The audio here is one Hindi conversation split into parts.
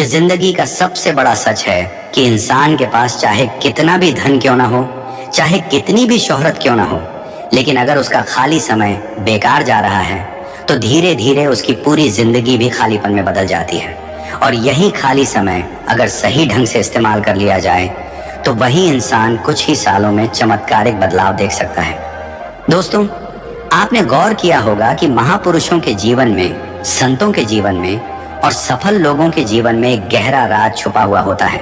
ये जिंदगी का सबसे बड़ा सच है कि इंसान के पास चाहे कितना भी धन क्यों ना हो, चाहे कितनी भी शोहरत क्यों ना हो, लेकिन अगर उसका खाली समय बेकार जा रहा है तो धीरे धीरे उसकी पूरी जिंदगी भी खालीपन में बदल जाती है। और यही खाली समय अगर सही ढंग से इस्तेमाल कर लिया जाए तो वही इंसान कुछ ही सालों में चमत्कारिक बदलाव देख सकता है। दोस्तों, आपने गौर किया होगा कि महापुरुषों के जीवन में, संतों के जीवन में और सफल लोगों के जीवन में एक गहरा राज छुपा हुआ होता है।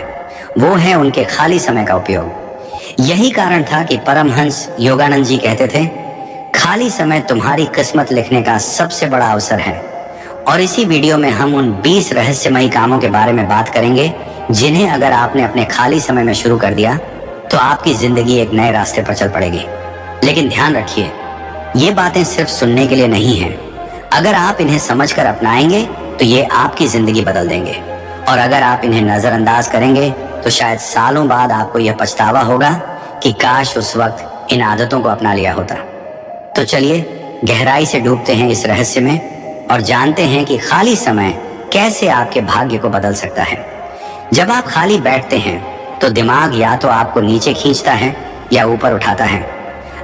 वो है उनके खाली समय का उपयोग। यही कारण था कि परमहंस योगानंद जी कहते थे, खाली समय तुम्हारी किस्मत लिखने का सबसे बड़ा अवसर है। और इसी वीडियो में हम उन 20 रहस्यमयी कामों के बारे में बात करेंगे जिन्हें अगर आपने अपने खाली समय में शुरू कर दिया तो आपकी जिंदगी एक नए रास्ते पर चल पड़ेगी। लेकिन ध्यान रखिए, ये बातें सिर्फ सुनने के लिए नहीं हैं। अगर आप इन्हें समझकर अपनाएंगे तो ये आपकी जिंदगी बदल देंगे, और अगर आप इन्हें नजरअंदाज करेंगे तो शायद सालों बाद आपको यह पछतावा होगा कि काश उस वक्त इन आदतों को अपना लिया होता। तो चलिए गहराई से डूबते हैं इस रहस्य में और जानते हैं कि खाली समय कैसे आपके भाग्य को बदल सकता है। जब आप खाली बैठते हैं तो दिमाग या तो आपको नीचे खींचता है या ऊपर उठाता है।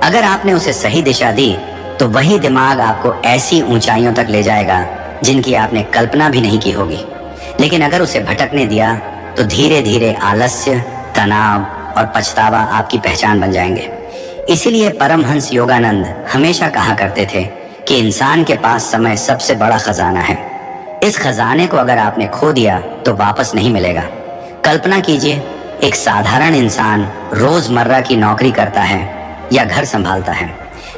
अगर आपने उसे सही दिशा दी तो वही दिमाग आपको ऐसी ऊंचाइयों तक ले जाएगा जिनकी आपने कल्पना भी नहीं की होगी। लेकिन अगर उसे भटकने दिया तो धीरे धीरे आलस्य, तनाव और पछतावा आपकी पहचान बन जाएंगे। इसीलिए परमहंस योगानंद हमेशा कहा करते थे कि इंसान के पास समय सबसे बड़ा खजाना है। इस खजाने को अगर आपने खो दिया तो वापस नहीं मिलेगा। कल्पना कीजिए, एक साधारण इंसान रोजमर्रा की नौकरी करता है या घर संभालता है,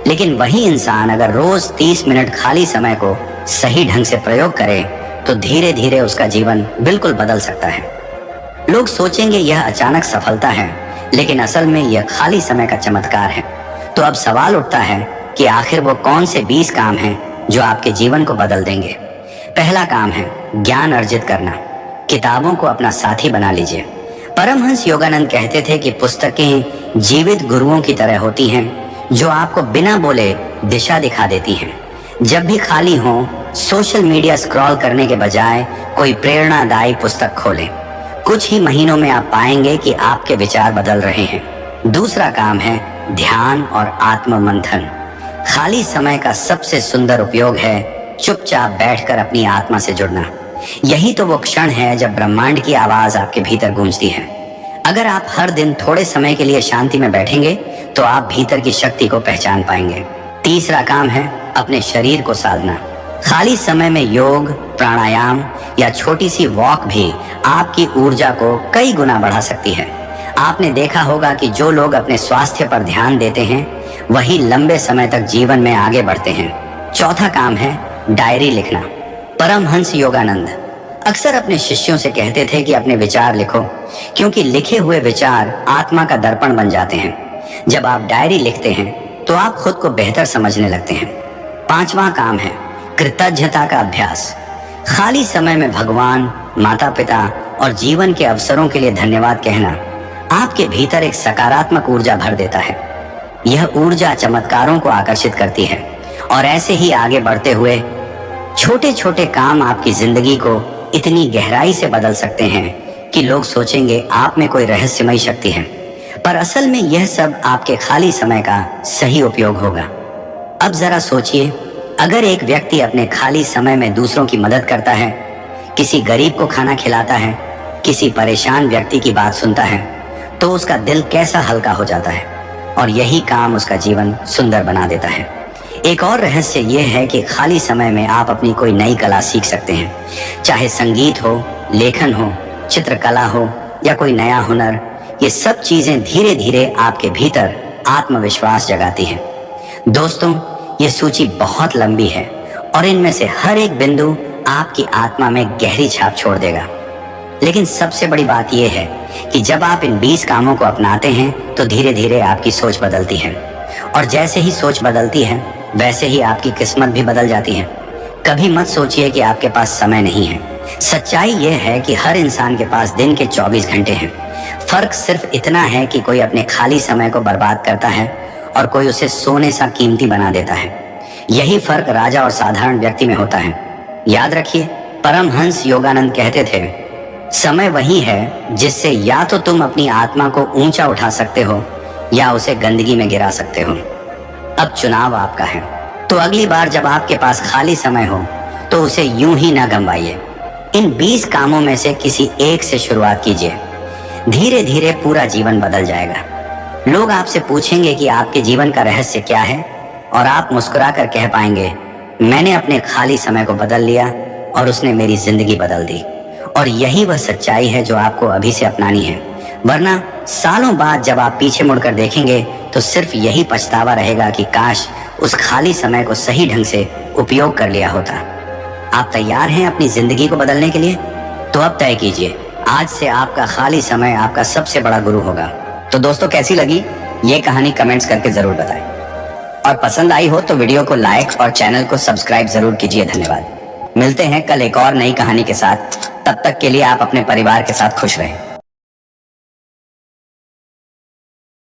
लेकिन वही इंसान अगर रोज 30 मिनट खाली समय को सही ढंग से प्रयोग करे तो धीरे धीरे उसका जीवन बिल्कुल बदल सकता है। लोग सोचेंगे यह अचानक सफलता है, लेकिन असल में यह खाली समय का चमत्कार है। तो अब सवाल उठता है कि आखिर वो कौन से 20 काम हैं जो आपके जीवन को बदल देंगे। पहला काम है ज्ञान अर्जित करना। किताबों को अपना साथी बना लीजिए। परमहंस योगानंद कहते थे कि पुस्तकें जीवित गुरुओं की तरह होती हैं जो आपको बिना बोले दिशा दिखा देती हैं। जब भी खाली हो, सोशल मीडिया स्क्रॉल करने के बजाय कोई प्रेरणादायी पुस्तक खोलें। कुछ ही महीनों में आप पाएंगे कि आपके विचार बदल रहे हैं। दूसरा काम है ध्यान और आत्म मंथन। खाली समय का सबसे सुंदर उपयोग है चुपचाप बैठकर अपनी आत्मा से जुड़ना। यही तो वो क्षण है जब ब्रह्मांड की आवाज आपके भीतर गूंजती है। अगर आप हर दिन थोड़े समय के लिए शांति में बैठेंगे तो आप भीतर की शक्ति को पहचान पाएंगे। तीसरा काम है अपने शरीर को साधना। खाली समय में योग, प्राणायाम या छोटी सी वॉक भी आपकी ऊर्जा को कई गुना बढ़ा सकती है। आपने देखा होगा कि जो लोग अपने स्वास्थ्य पर ध्यान देते हैं वही लंबे समय तक जीवन में आगे बढ़ते हैं। चौथा काम है डायरी लिखना। परमहंस योगानंद अक्सर अपने शिष्यों से कहते थे कि अपने विचार लिखो, क्योंकि लिखे हुए विचार आत्मा का दर्पण बन जाते हैं। जब आप डायरी लिखते हैं तो आप खुद को बेहतर समझने लगते हैं। पांचवा काम है कृतज्ञता का अभ्यास। खाली समय में भगवान, माता पिता और जीवन के अवसरों के लिए धन्यवाद कहना आपके भीतर एक सकारात्मक ऊर्जा भर देता है। यह ऊर्जा चमत्कारों को आकर्षित करती है और ऐसे ही आगे बढ़ते हुए छोटे छोटे काम आपकी जिंदगी को इतनी गहराई से बदल सकते हैं कि लोग सोचेंगे आप में कोई रहस्यमयी शक्ति है। पर असल में यह सब आपके खाली समय का सही उपयोग होगा। अब जरा सोचिए, अगर एक व्यक्ति अपने खाली समय में दूसरों की मदद करता है, किसी गरीब को खाना खिलाता है, किसी परेशान व्यक्ति की बात सुनता है, तो उसका दिल कैसा हल्का हो जाता है और यही काम उसका जीवन सुंदर बना देता है। एक और रहस्य यह है कि खाली समय में आप अपनी कोई नई कला सीख सकते हैं। चाहे संगीत हो, लेखन हो, चित्रकला हो या कोई नया हुनर, ये सब चीजें धीरे धीरे आपके भीतर आत्मविश्वास जगाती हैं। दोस्तों, ये सूची बहुत लंबी है और इनमें से हर एक बिंदु आपकी आत्मा में गहरी छाप छोड़ देगा। लेकिन सबसे बड़ी बात यह है कि जब आप इन 20 कामों को अपनाते हैं तो धीरे धीरे आपकी सोच बदलती है, और जैसे ही सोच बदलती है वैसे ही आपकी किस्मत भी बदल जाती है। कभी मत सोचिए कि आपके पास समय नहीं है। सच्चाई यह है कि हर इंसान के पास दिन के 24 घंटे हैं। फर्क सिर्फ इतना है कि कोई अपने खाली समय को बर्बाद करता है और कोई उसे सोने सा कीमती बना देता है। यही फर्क राजा और साधारण व्यक्ति में होता है। याद रखिए, परमहंस योगानंद कहते थे, समय वही है जिससे या तो तुम अपनी आत्मा को ऊंचा उठा सकते हो या उसे गंदगी में गिरा सकते हो। अब चुनाव आपका है। तो अगली बार जब आपके पास खाली समय हो तो उसे यूं ही ना गंवाइए। इन 20 कामों में से किसी एक से शुरुआत कीजिए। धीरे धीरे पूरा जीवन बदल जाएगा। लोग आपसे पूछेंगे कि आपके जीवन का रहस्य क्या है, और आप मुस्कुरा कर कह पाएंगे, मैंने अपने खाली समय को बदल लिया और उसने मेरी जिंदगी बदल दी। और यही वह सच्चाई है जो आपको अभी से अपनानी है, वरना सालों बाद जब आप पीछे मुड़कर देखेंगे तो सिर्फ यही पछतावा रहेगा कि काश उस खाली समय को सही ढंग से उपयोग कर लिया होता। आप तैयार हैं अपनी जिंदगी को बदलने के लिए? तो अब तय कीजिए, आज से आपका खाली समय आपका सबसे बड़ा गुरु होगा। तो दोस्तों, कैसी लगी ये कहानी कमेंट्स करके जरूर बताएं, और पसंद आई हो तो वीडियो को लाइक और चैनल को सब्सक्राइब जरूर कीजिए। धन्यवाद। मिलते हैं कल एक और नई कहानी के साथ। तब तक के लिए आप अपने परिवार के साथ खुश रहें।